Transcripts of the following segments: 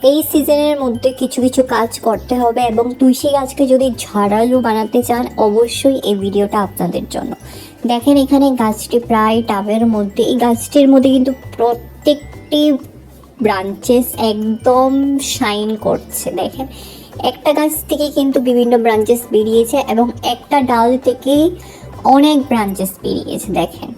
এই সিজনের মধ্যে কিছু কিছু কাজ করতে হবে এবং তুলসী গাছকে যদি ঝাড়ালো বানাতে চান অবশ্যই এই ভিডিওটা আপনাদের জন্য। দেখেন এখানে গাছটি প্রায় টাবের মধ্যে, এই গাছটির মধ্যে কিন্তু প্রত্যেকটি ব্রাঞ্চেস একদম শাইন করছে। দেখেন একটা গাছ থেকে কিন্তু বিভিন্ন ব্রাঞ্চেস বেরিয়েছে এবং একটা ডাল থেকেই অনেক ব্রাঞ্চেস বেরিয়েছে। দেখেন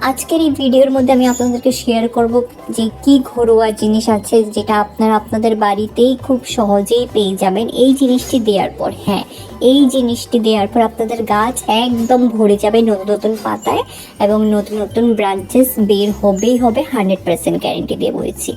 আজকের এই ভিডিওর মধ্যে আমি আপনাদেরকে শেয়ার করব যে কি ঘরোয়া জিনিস আছে যেটা আপনারা আপনাদের বাড়িতেই খুব সহজেই পেয়ে যাবেন এই জিনিসটি দেওয়ার পর। হ্যাঁ, এই জিনিসটি দেওয়ার পর আপনাদের গাছ একদম ভরে যাবে নতুন নতুন পাতায় এবং নতুন নতুন ব্রাঞ্চেস বের হবেই হবে, 100% গ্যারেন্টি দিয়ে বলছি।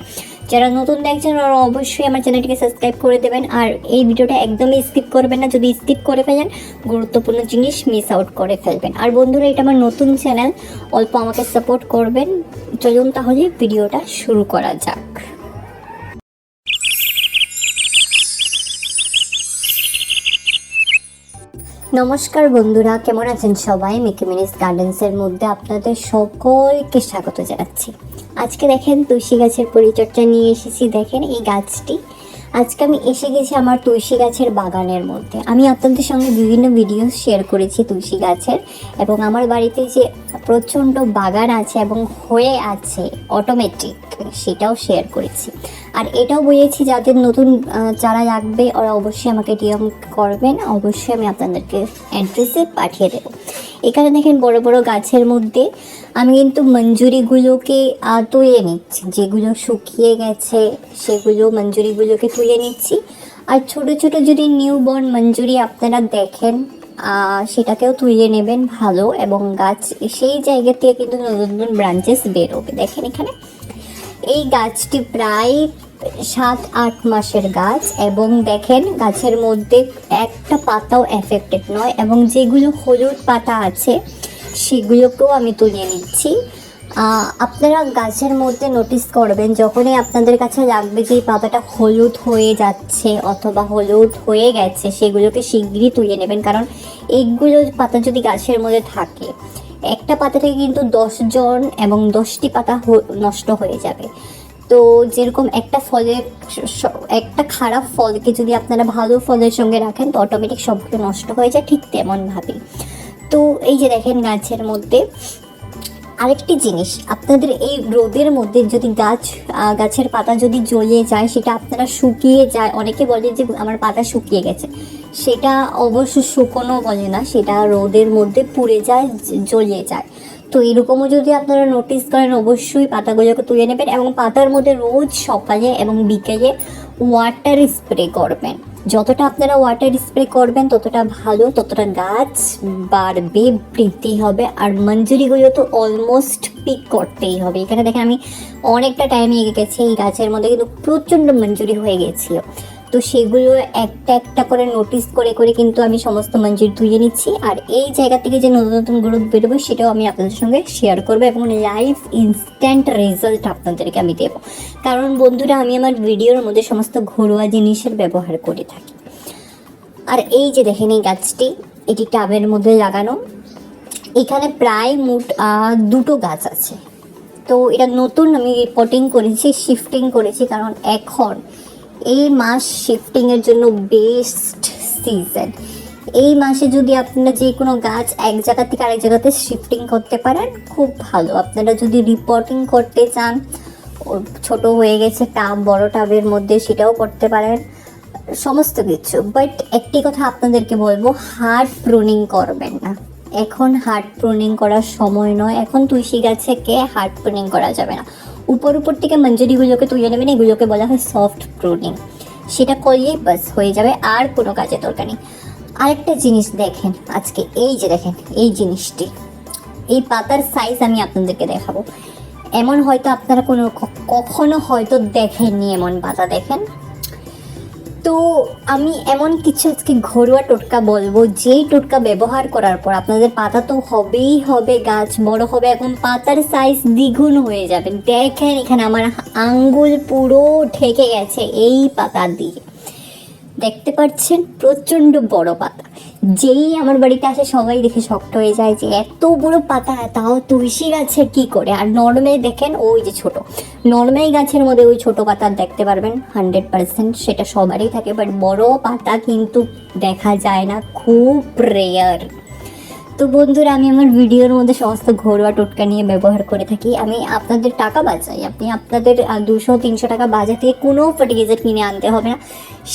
যারা নতুন দেখছেন ওরা অবশ্যই আমার চ্যানেলটিকে সাবস্ক্রাইব করে দেবেন আর এই ভিডিওটা একদমই স্কিপ করবেন না। যদি স্কিপ করে ফেলেন গুরুত্বপূর্ণ জিনিস মিস আউট করে ফেলবেন। আর বন্ধুরা, এটা আমার নতুন চ্যানেল, অল্প আমাকে সাপোর্ট করবেন। চলুন তাহলে ভিডিওটা শুরু করা যাক। নমস্কার বন্ধুরা, কেমন আছেন সবাই? মিকি মিনিস গার্ডেন্সের মধ্যে আপনাদের সকলকে স্বাগত জানাচ্ছি। আজকে দেখেন তুলসী গাছের পরিচর্যা নিয়ে এসেছি। দেখেন এই গাছটি, আজকে আমি এসে গেছি আমার তুলসী গাছের বাগানের মধ্যে। আমি আপনাদের সঙ্গে বিভিন্ন ভিডিও শেয়ার করেছি তুলসী গাছের, এবং আমার বাড়িতে যে প্রচণ্ড বাগান আছে এবং হয়ে আছে অটোমেটিক, সেটাও শেয়ার করেছি। আর এটাও বলেছি যাদের নতুন চারা লাগবে ওরা অবশ্যই আমাকে ডিএম করবেন, অবশ্যই আমি আপনাদেরকে অ্যাড্রেসে পাঠিয়ে দেবো। এখানে দেখেন বড় বড় গাছের মধ্যে আমি কিন্তু মঞ্জুরিগুলোকে তুলে নিচ্ছি, যেগুলো শুকিয়ে গেছে সেগুলো মঞ্জুরিগুলোকে তুলে নিচ্ছি। আর ছোট ছোট যদি নিউবর্ন মঞ্জুরি আপনারা দেখেন সেটাকেও তুলে নেবেন ভালো, এবং গাছ সেই জায়গা থেকে কিন্তু নতুন নতুন ব্রাঞ্চেস বেরোবে। দেখেন এখানে এই গাছটি প্রায় 7-8 মাসের গাছ, এবং দেখেন গাছের মধ্যে একটা পাতাও এফেক্টেড নয়, এবং যেগুলো হলুদ পাতা আছে সেগুলোকেও আমি তুলে নিচ্ছি। আপনারা গাছের মধ্যে নোটিস করবেন যখনই আপনাদের কাছে লাগবে যে পাতাটা হলুদ হয়ে যাচ্ছে অথবা হলুদ হয়ে গেছে, সেগুলোকে শিগগিরই তুলে নেবেন। কারণ এইগুলো পাতা যদি গাছের মধ্যে থাকে, একটা পাতা থেকে কিন্তু 10 জন এবং 10টি পাতা নষ্ট হয়ে যাবে। তো যেরকম একটা ফলের একটা খারাপ ফলকে যদি আপনারা ভালো ফলের সঙ্গে রাখেন তো অটোমেটিক সবগুলো নষ্ট হয়ে যায়, ঠিক তেমনভাবেই। তো এই যে দেখেন গাছের মধ্যে আরেকটি জিনিস, আপনাদের এই রোদের মধ্যে যদি গাছের পাতা যদি জ্বলে যায়, সেটা আপনারা শুকিয়ে যায়, অনেকে বলে যে আমার পাতা শুকিয়ে গেছে, সেটা অবশ্য শুকনো বলে না, সেটা রোদের মধ্যে পুড়ে যায়, জ্বলে যায়। তো এরকমও যদি আপনারা নোটিস করেন অবশ্যই পাতাগুলোকে তুলে নেবেন, এবং পাতার মধ্যে রোজ সকালে এবং বিকেলে ওয়াটার স্প্রে করবেন। যতটা আপনারা ওয়াটার স্প্রে করবেন ততটা ভালো, ততটা গাছ বাড়বে, বৃদ্ধি হবে। আর মঞ্জুরিগুলো তো অলমোস্ট পিক করতেই হবে। এখানে দেখেন আমি অনেকটা টাইম লেগে গেছে, এই গাছের মধ্যে কিন্তু প্রচণ্ড মঞ্জুরি হয়ে গেছিলো। তো সেগুলো একটা একটা করে নোটিস করে করে কিন্তু আমি সমস্ত মঞ্জুরি তুলে নিচ্ছি। আর এই জায়গা থেকে যে নতুন নতুন গ্রোথ বেরোবে সেটাও আমি আপনাদের সঙ্গে শেয়ার করবো, এবং লাইভ ইনস্ট্যান্ট রেজাল্ট আপনাদেরকে আমি দেবো। কারণ বন্ধুরা, আমি আমার ভিডিওর মধ্যে সমস্ত ঘরোয়া জিনিসের ব্যবহার করে থাকি। আর এই যে দেখেন এই গাছটি, এটি টাবের মধ্যে লাগানো। এখানে প্রায় মোট 2টো গাছ আছে। তো এটা নতুন আমি রিপোর্টিং করেছি, শিফটিং করেছি, কারণ এখন এই মাস শিফটিংয়ের জন্য বেস্ট সিজন। এই মাসে যদি আপনারা যে কোনো গাছ এক জায়গা থেকে আরেক জায়গাতে শিফটিং করতে পারেন খুব ভালো। আপনারা যদি রিপোর্টিং করতে চান, ছোট হয়ে গেছে টাব, বড় টাবের মধ্যে, সেটাও করতে পারেন, সমস্ত কিছু। বাট একটি কথা আপনাদেরকে বলবো, হার্ড প্রুনিং করবেন না। এখন হার্ড প্রুনিং করার সময় নয়। এখন তুলসী গাছকে হার্ড প্রুনিং করা যাবে না। উপর থেকে মঞ্জুরিগুলোকে তুলে নেবেন, এগুলোকে বলা হয় সফট প্রুনিং। সেটা করলেই বাস হয়ে যাবে, আর কোনো কাজে দরকার নেই। আরেকটা জিনিস দেখেন আজকে, এই যে দেখেন এই জিনিসটি, এই পাতার সাইজ আমি আপনাদেরকে দেখাবো। এমন হয়তো আপনারা কখনো হয়তো দেখেননি এমন পাতা। দেখেন, তো আমি এমন কিছু আজকে ঘরোয়া টোটকা বলবো, যেই টোটকা ব্যবহার করার পর আপনাদের পাতা তো হবেই হবে, গাছ বড় হবে এবং পাতার সাইজ দ্বিগুণ হয়ে যাবে। দেখেন এখানে আমার আঙ্গুল পুরো ঢেকে গেছে এই পাতা দিয়ে। দেখতে পাচ্ছেন প্রচণ্ড বড় পাতা। যেই আমার বাড়িতে আসে সবাই দেখে শক্ট হয়ে যায় যে এত বড় পাতা, তাও তুলসী গাছের কি করে। আর নর্মালি দেখেন ওই যে ছোট নর্মালি গাছের মধ্যে ওই ছোট পাতা দেখতে পারবেন 100%, সেটা সবারই থাকে, বাট বড় পাতা কিন্তু দেখা যায় না, খুব রেয়ার। তো বন্ধুরা, আমি আমার ভিডিওর মধ্যে সমস্ত ঘরোয়া টোটকা নিয়ে ব্যবহার করে থাকি। আমি আপনাদের টাকা বাঁচাই, আপনি আপনাদের 200-300 টাকা বাজার থেকে কোনো ফার্টিলাইজার কিনে আনতে হবে না।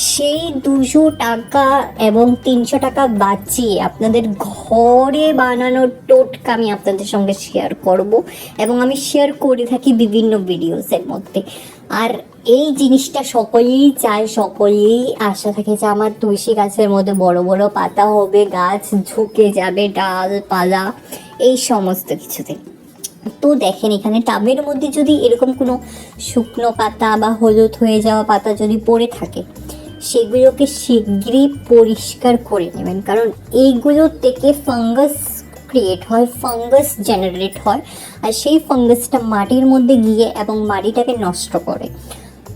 সেই 200 টাকা এবং 300 টাকা বাঁচিয়ে আপনাদের ঘরে বানানোর টোটকা আমি আপনাদের সঙ্গে শেয়ার করব, এবং আমি শেয়ার করে থাকি বিভিন্ন ভিডিওসের মধ্যে। আর এই জিনিসটা সকলেই চায়, সকলেই আশা থাকে যে আমার তুলসী গাছের মধ্যে বড় বড় পাতা হবে, গাছ ঝুঁকে যাবে, ডালপালা এই সমস্ত কিছুতে। তো দেখেন এখানে টাবের মধ্যে যদি এরকম কোনো শুকনো পাতা বা হলুদ হয়ে যাওয়া পাতা যদি পড়ে থাকে, সেগুলোকে শীঘ্রই পরিষ্কার করে নেবেন, কারণ এইগুলো থেকে ফাঙ্গাস ক্রিয়েট হয়, ফাঙ্গাস জেনারেট হয়, আর সেই ফাঙ্গাসটা মাটির মধ্যে গিয়ে এবং মাটিটাকে নষ্ট করে।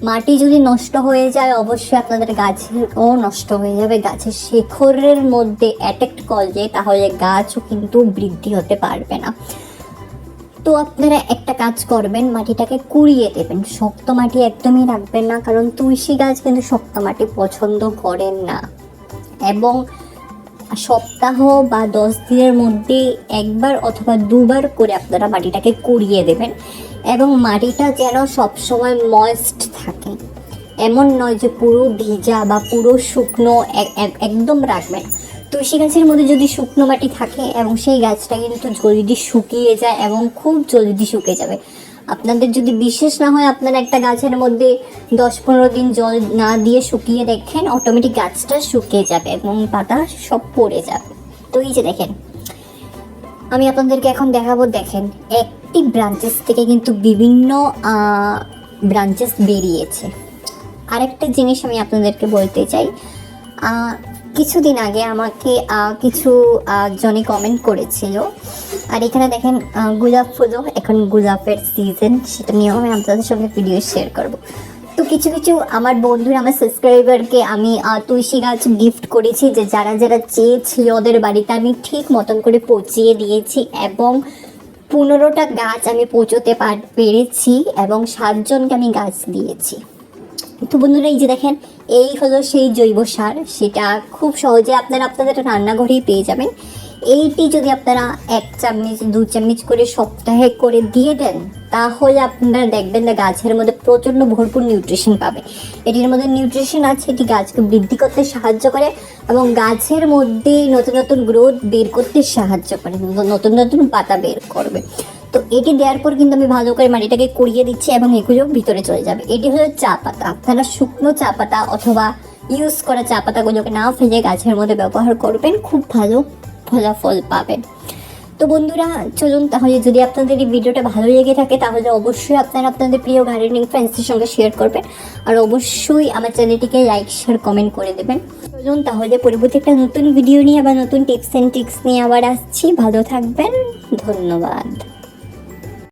মাটি যদি নষ্ট হয়ে যায়, অবশ্যই আপনাদের গাছেরও নষ্ট হয়ে যাবে। গাছের শেকড়ের মধ্যে অ্যাটাক করলে তাহলে গাছও কিন্তু বৃদ্ধি হতে পারবে না। তো আপনারা একটা কাজ করবেন, মাটিটাকে কুড়িয়ে দেবেন, শক্ত মাটি একদমই রাখবেন না, কারণ তুলসী গাছ কিন্তু শক্ত মাটি পছন্দ করেন না। এবং সপ্তাহ বা 10 দিনের মধ্যে একবার অথবা দুবার করে আপনারা মাটিটাকে কুড়িয়ে দেবেন, এবং মাটিটা যেন সবসময় ময়েস্ট থাকে, এমন নয় যে পুরো ভিজা বা পুরো শুকনো একদম রাখবেন। তুলসী গাছের মধ্যে যদি শুকনো মাটি থাকে এবং সেই গাছটা কিন্তু জলদি শুকিয়ে যায় এবং খুব জলদি শুকিয়ে যাবে। আপনাদের যদি বিশেষ না হয়, আপনারা একটা গাছের মধ্যে 10-15 দিন জল না দিয়ে শুকিয়ে দেখেন, অটোমেটিক গাছটা শুকিয়ে যাবে এবং পাতা সব পড়ে যাবে। তো এই যে দেখেন, আমি আপনাদেরকে এখন দেখাবো। দেখেন একটি ব্রাঞ্চেস থেকে কিন্তু বিভিন্ন ব্রাঞ্চেস বেরিয়েছে। আরেকটা জিনিস আমি আপনাদেরকে বলতে চাই, কিছুদিন আগে আমাকে কিছু জনে কমেন্ট করেছিল, আর এখানে দেখেন গোলাপ ফুলও, এখন গোলাপের সিজন, সেটা নিয়েও আমি আপনাদের সঙ্গে ভিডিও শেয়ার করব। তো কিছু কিছু আমার বন্ধুরা, আমার সাবস্ক্রাইবারকে আমি তুলসী গাছ গিফট করেছি, যে যারা যারা চেয়েছিল ওদের বাড়িতে আমি ঠিক মতন করে পৌঁছিয়ে দিয়েছি, এবং 15টা গাছ আমি পৌঁছতে পেরেছি, এবং 7 জনকে আমি গাছ দিয়েছি। তো বন্ধুরা, এই যে দেখেন, এই হলো সেই জৈব সার, সেটা খুব সহজে আপনারা আপনাদের রান্নাঘরেই পেয়ে যাবেন। এইটি যদি আপনারা 1 চামচ 2 চামচ করে সপ্তাহে করে দিয়ে দেন, তাহলে আপনারা দেখবেন যে গাছের মধ্যে প্রচণ্ড ভরপুর নিউট্রিশন পাবে। এটির মধ্যে নিউট্রিশন আছে, এটি গাছকে বৃদ্ধি করতে সাহায্য করে এবং গাছের মধ্যে নতুন নতুন গ্রোথ বের করতে সাহায্য করে, নতুন নতুন পাতা বের করবে। তো এটি দেওয়ার পর কিন্তু আমি ভালো করে মাটিটাকে কুড়িয়ে দিচ্ছি এবং এগুলো ভিতরে চলে যাবে। এটি হলো চা পাতা। আপনারা শুকনো চা পাতা অথবা ইউজ করা চা পাতাগুলোকে না ফেলে গাছের মধ্যে ব্যবহার করবেন, খুব ভালো ফলাফল পাবেন। তো বন্ধুরা, চলুন তাহলে, যদি আপনাদের এই ভিডিওটা ভালো লেগে থাকে তাহলে অবশ্যই আপনারা আপনাদের প্রিয় গার্ডেনিং ফ্রেন্ডসদের সঙ্গে শেয়ার করবেন, আর অবশ্যই আমার চ্যানেলটিকে লাইক, শেয়ার, কমেন্ট করে দেবেন। চলুন তাহলে, পরবর্তী একটা নতুন ভিডিও নিয়ে আবার নতুন টিপস অ্যান্ড ট্রিক্স নিয়ে আবার আসছি। ভালো থাকবেন, ধন্যবাদ।